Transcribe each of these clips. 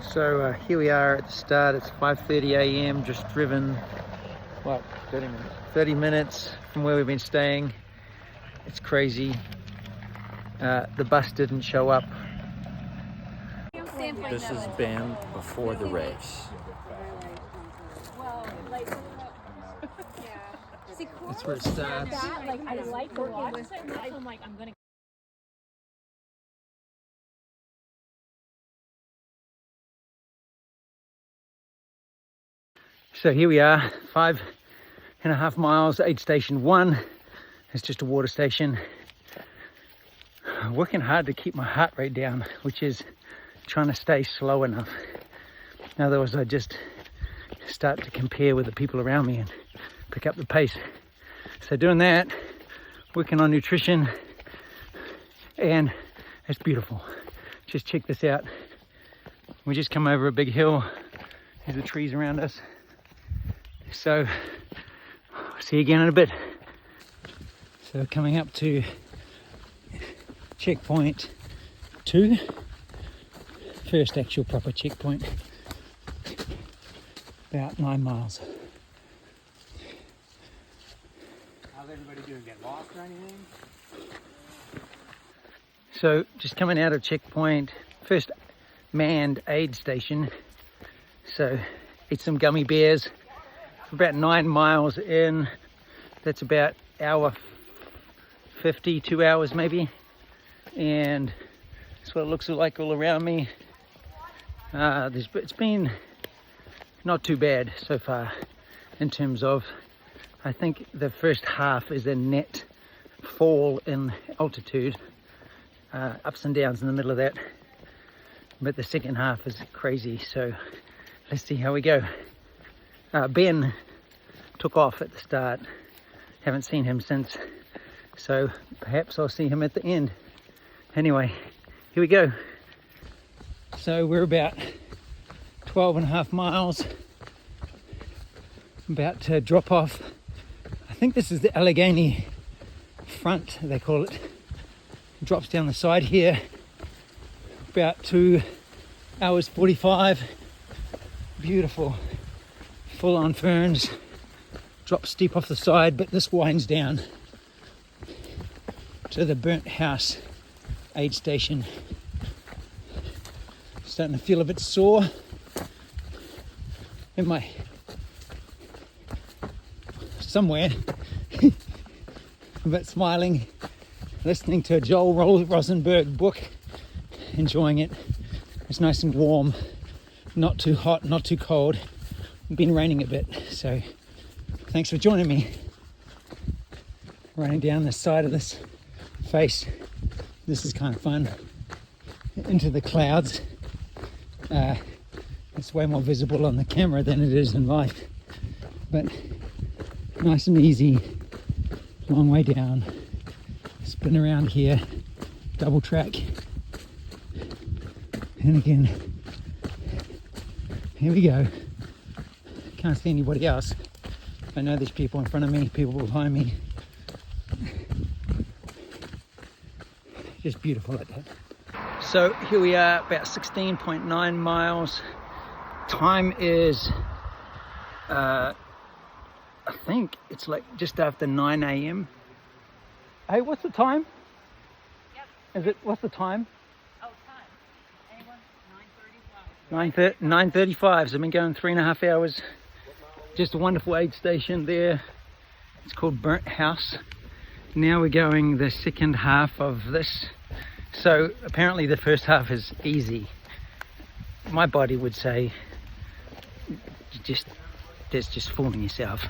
So here we are at the start. It's 5:30 a.m. just driven, what, 30 minutes from where we've been staying. It's crazy. The bus didn't show up. This has been before the race. That's where it starts. I like to watch it, and that's I'm like, I'm gonna. So here we are, 5.5 miles, aid station 1. It's just a water station. Working hard to keep my heart rate down, which is trying to stay slow enough. Otherwise I just start to compare with the people around me and pick up the pace. So doing that, working on nutrition, and it's beautiful. Just check this out. We just come over a big hill. There's the trees around us. So see you again in a bit. So coming up to checkpoint 2, first actual proper checkpoint, about 9 miles. How's everybody doing? Get lost or anything? So just coming out of checkpoint, first manned aid station. So eat some gummy bears. About 9 miles in, that's about hour 50, 2 hours maybe, and that's what it looks like all around me. It's been not too bad so far in terms of, I think the first half is a net fall in altitude, ups and downs in the middle of that, but the second half is crazy. So let's see how we go. Ben took off at the start, haven't seen him since, so perhaps I'll see him at the end. Anyway, here we go. So we're about 12.5 miles, about to drop off. I think this is the Allegheny front, they call it. It drops down the side here, about 2 hours 45. Beautiful. Full on ferns, drop steep off the side, but this winds down to the burnt house aid station. Starting to feel a bit sore in my somewhere, but smiling, listening to a Joel Rosenberg book, enjoying it. It's nice and warm, not too hot, not too cold. Been raining a bit, so thanks for joining me. Running down the side of this face. This is kind of fun. Into the clouds. It's way more visible on the camera than it is in life, but nice and easy. Long way down. Spin around here. Double track. And again. Here we go. Can't see anybody else. I know there's people in front of me, people behind me. Just beautiful like that. So here we are, about 16.9 miles. Time is, I think it's like just after 9 a.m. Hey, what's the time? Yep. What's the time? Oh, time. Anyone? 9:35. 9:35. So I've been going 3.5 hours. Just a wonderful aid station there. It's called Burnt House. Now we're going the second half of this. So apparently the first half is easy. My body would say that's just fooling yourself.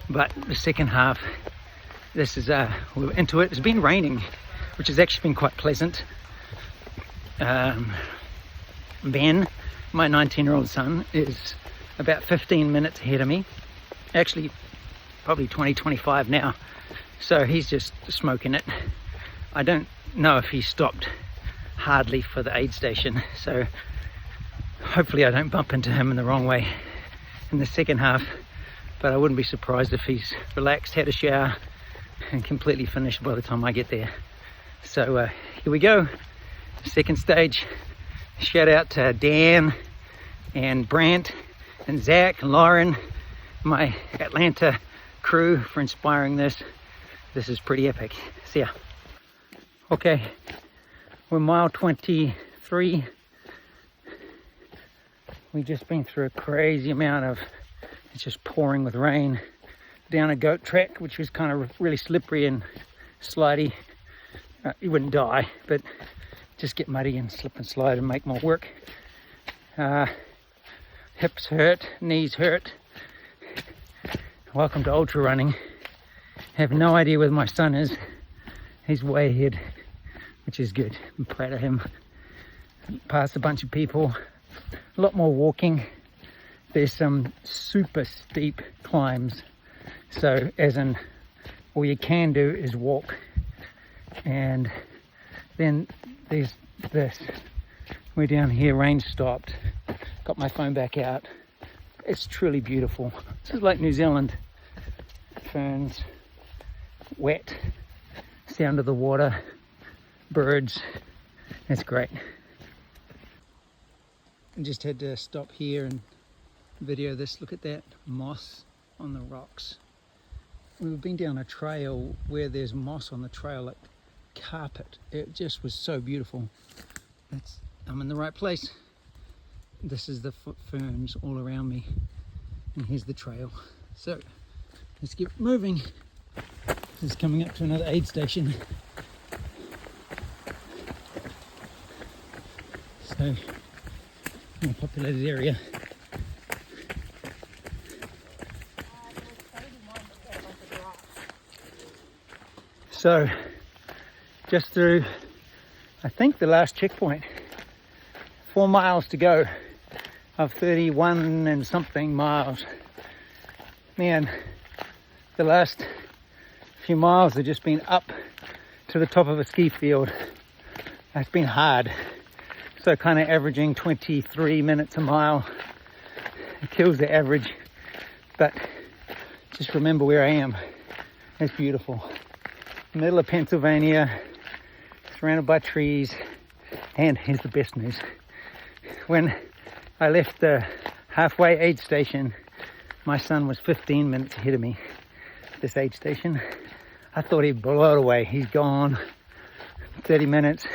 But the second half, this is we're into it. It's been raining, which has actually been quite pleasant. Ben, my 19-year-old son, is about 15 minutes ahead of me, actually probably 20-25 now, so he's just smoking it. I don't know if he stopped hardly for the aid station, so hopefully I don't bump into him in the wrong way in the second half, but I wouldn't be surprised if he's relaxed, had a shower and completely finished by the time I get there. So here we go, second stage, Shout out to Dan and Brant and Zach and Lauren, my Atlanta crew, for inspiring this. This is pretty epic. See ya. Okay, we're mile 23. We've just been through a crazy amount of, it's just pouring with rain, down a goat track, which was kind of really slippery and slidey. You wouldn't die, but just get muddy and slip and slide and make more work. Hips hurt, knees hurt. Welcome to ultra running. Have no idea where my son is. He's way ahead, which is good. I'm proud of him. Passed a bunch of people. A lot more walking. There's some super steep climbs. So as in, all you can do is walk. And then there's this. We're down here, rain stopped. Got my phone back out. It's truly beautiful. This is like New Zealand. Ferns, wet, sound of the water, birds. It's great. I just had to stop here and video this. Look at that moss on the rocks. We've been down a trail where there's moss on the trail like carpet. It just was so beautiful. I'm in the right place. This is the ferns all around me, and here's the trail. So let's get moving. This is coming up to another aid station. So, more populated area. So, just through, I think, the last checkpoint. 4 miles to go of 31 and something miles. Man, the last few miles have just been up to the top of a ski field. It's been hard. So kind of averaging 23 minutes a mile. It kills the average. But just remember where I am. It's beautiful. Middle of Pennsylvania, surrounded by trees. And here's the best news. When I left the halfway aid station, my son was 15 minutes ahead of me. This aid station, I thought he'd blow it away. He's gone 30 minutes.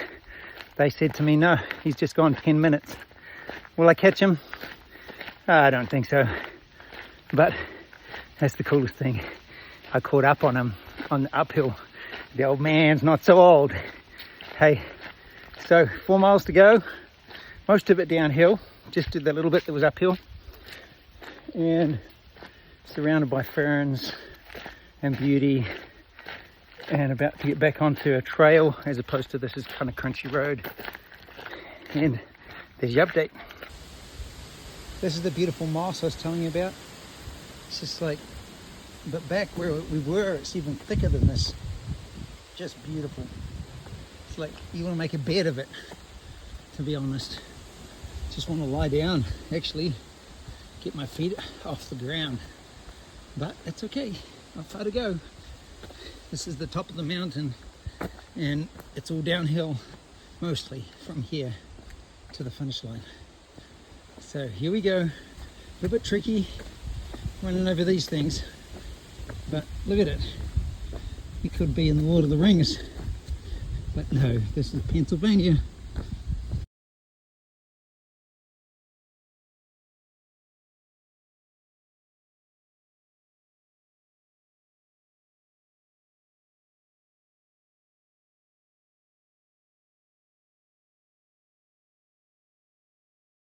They said to me, no, he's just gone 10 minutes. Will I catch him? I don't think so. But that's the coolest thing. I caught up on him on the uphill. The old man's not so old. Hey, so 4 miles to go. Most of it downhill. Just did the little bit that was uphill. And surrounded by ferns and beauty, and about to get back onto a trail as opposed to this is kind of crunchy road. And there's your update. This is the beautiful moss I was telling you about. It's just like, but back where we were, it's even thicker than this. Just beautiful. It's like you want to make a bed of it, to be honest. Just want to lie down, actually, get my feet off the ground. But that's okay, not far to go. This is the top of the mountain, and it's all downhill, mostly, from here to the finish line. So here we go. A little bit tricky, running over these things, but look at it. You could be in the Lord of the Rings, but no, this is Pennsylvania.